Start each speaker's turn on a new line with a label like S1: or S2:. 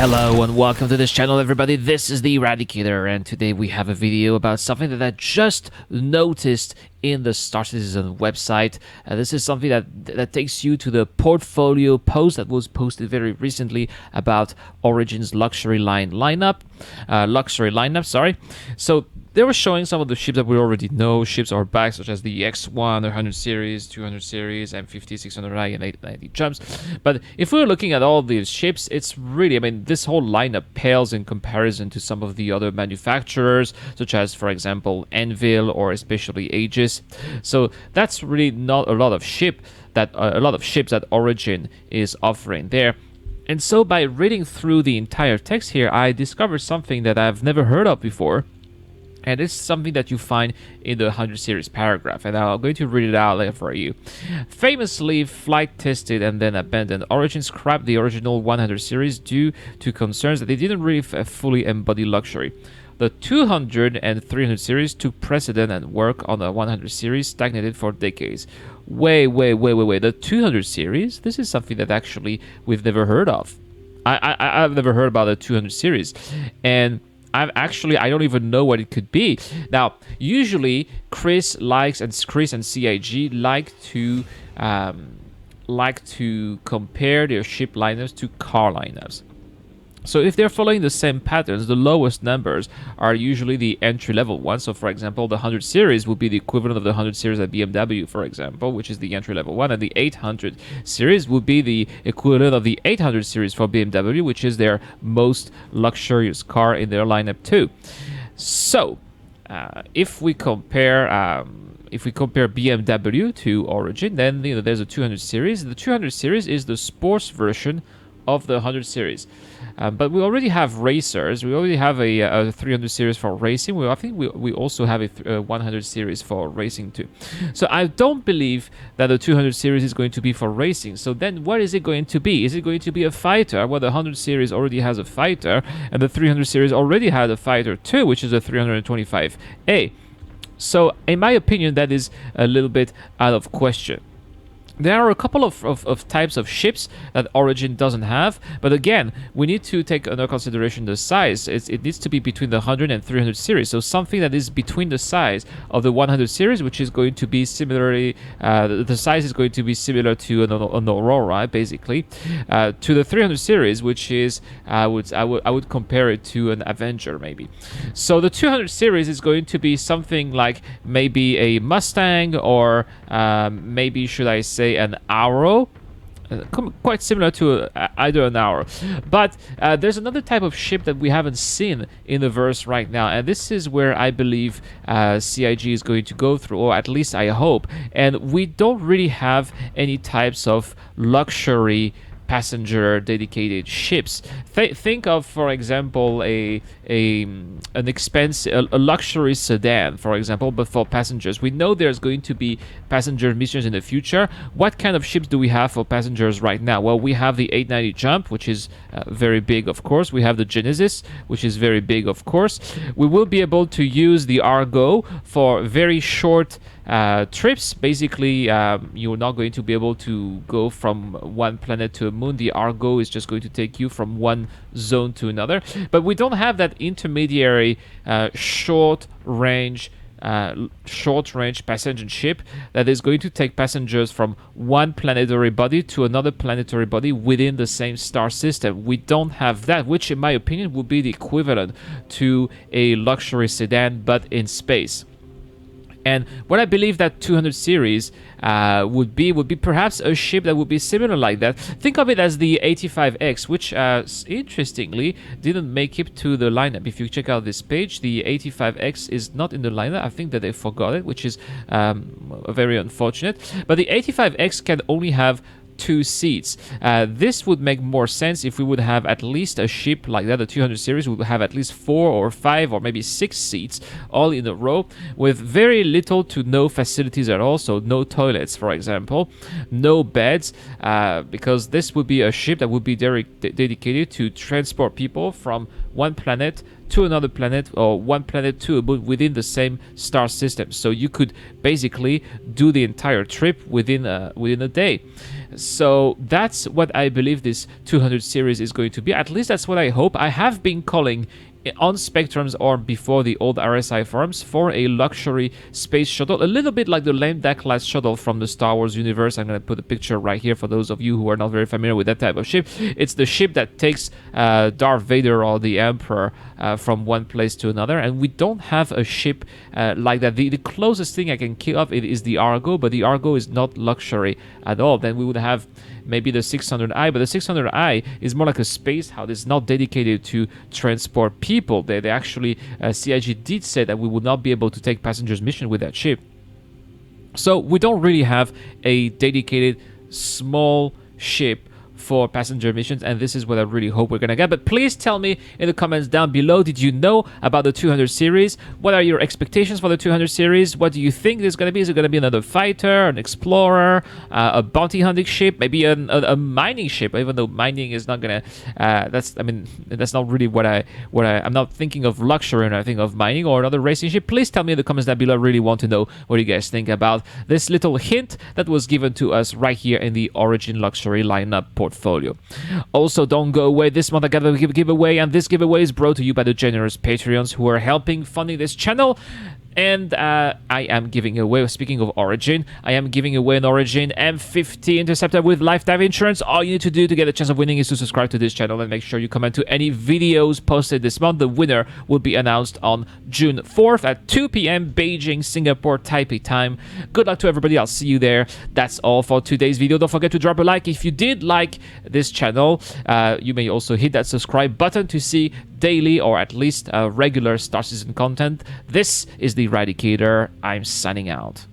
S1: Hello and welcome to this channel, everybody. This is the Eradicator, and today we have a video about something that I just noticed in the Star Citizen website. This is something that takes you to the portfolio post that was posted very recently about Origin's luxury lineup. So they were showing some of the ships that we already know. Ships are back, such as the X1, 100 series, 200 series, M50, 600i, and 890 jumps. But if we were looking at all these ships, it's really, this whole lineup pales in comparison to some of the other manufacturers, such as, for example, Anvil or especially Aegis. So that's really not a lot of ships that Origin is offering there. And so by reading through the entire text here, I discovered something that I've never heard of before. And it's something that you find in the 100 series paragraph, and I'm going to read it out there for you. Famously flight tested and then abandoned, Origin scrapped the original 100 series due to concerns that they didn't really fully embody luxury. The 200 and 300 series took precedent, and work on the 100 series stagnated for decades. Wait. The 200 series? This is something that actually we've never heard of. I've never heard about the 200 series. And I don't even know what it could be. Now, usually Chris and CIG like to compare their ship lineups to car lineups. So if they're following the same patterns, the lowest numbers are usually the entry-level ones. So for example, the 100 series would be the equivalent of the 100 series at BMW, for example, which is the entry-level one, and the 800 series would be the equivalent of the 800 series for BMW, which is their most luxurious car in their lineup too. So if we compare BMW to Origin, then there's a 200 series. The 200 series is the sports version of the 100 series, but we already have racers. We already have a 300 series for racing. I think we also have a 100 series for racing too. So I don't believe that the 200 series is going to be for racing. So then what is it going to be? Is it going to be a fighter? Well, the 100 series already has a fighter, and the 300 series already had a fighter too, which is a 325A. So in my opinion, that is a little bit out of question. There are a couple of types of ships that Origin doesn't have, but again, we need to take under consideration the size. It needs to be between the 100 and 300 series, so something that is between the size of the 100 series, which is going to be similarly, the size is going to be similar to an Aurora, basically, to the 300 series, which is, I would compare it to an Avenger, maybe. So the 200 series is going to be something like maybe a Mustang, or maybe, should I say, an Arrow, quite similar to either an Arrow. But there's another type of ship that we haven't seen in the verse right now, and this is where I believe CIG is going to go through, or at least I hope. And we don't really have any types of luxury passenger dedicated ships. Think of, for example, an expensive, a luxury sedan, for example, but for passengers. We know there's going to be passenger missions in the future. What kind of ships do we have for passengers right now? Well, we have the 890 Jump, which is very big, of course. We have the Genesis, which is very big, of course. We will be able to use the Argo for very short trips. Basically, you're not going to be able to go from one planet to a moon. The Argo is just going to take you from one zone to another. But we don't have that intermediary short range passenger ship that is going to take passengers from one planetary body to another planetary body within the same star system. We don't have that, which in my opinion would be the equivalent to a luxury sedan, but in space. And what I believe that 200 series would be perhaps a ship that would be similar like that. Think of it as the 85X, which interestingly didn't make it to the lineup. If you check out this page, the 85X is not in the lineup. I think that they forgot it, which is very unfortunate. But the 85X can only have 2 seats. This would make more sense if we would have at least a ship like that. The 200 series would have at least 4 or 5 or maybe 6 seats all in a row, with very little to no facilities at all. So no toilets, for example, no beds, because this would be a ship that would be dedicated to transport people from one planet to another planet or one planet to a moon within the same star system. So you could basically do the entire trip within a day. So that's what I believe this 200 series is going to be. At least that's what I hope. I have been calling on Spectrum's or before the old RSI forums for a luxury space shuttle, a little bit like the Lambda class shuttle from the Star Wars universe. I'm going to put a picture right here for those of you who are not very familiar with that type of ship. It's the ship that takes Darth Vader or the Emperor from one place to another, and we don't have a ship like that. The closest thing I can think of it is the Argo, but the Argo is not luxury at all. Then we would have maybe the 600i, but the 600i is more like a space house. It's not dedicated to transport people. They actually, CIG did say that we would not be able to take passengers mission with that ship. So we don't really have a dedicated small ship for passenger missions, and this is what I really hope we're gonna get. But please tell me in the comments down below, did you know about the 200 series? What are your expectations for the 200 series? What do you think there's gonna be? Is it gonna be another fighter, an explorer, a bounty hunting ship, maybe a mining ship? Even though mining is not gonna that's not really what I'm not thinking of luxury, and I think of mining or another racing ship. Please tell me in the comments down below. I really want to know what you guys think about this little hint that was given to us right here in the Origin Luxury lineup portfolio. Also, don't go away. This month I got a giveaway, and this giveaway is brought to you by the generous Patreons who are helping funding this channel. And I am giving away, speaking of Origin, I am giving away an Origin M50 Interceptor with lifetime insurance. All you need to do to get a chance of winning is to subscribe to this channel and make sure you comment to any videos posted this month. The winner will be announced on June 4th at 2 p.m. Beijing, Singapore, Taipei time. Good luck to everybody. I'll see you there. That's all for today's video. Don't forget to drop a like if you did like this channel. You may also hit that subscribe button to see daily or at least regular Star Citizen content. This is the Radicator. I'm signing out.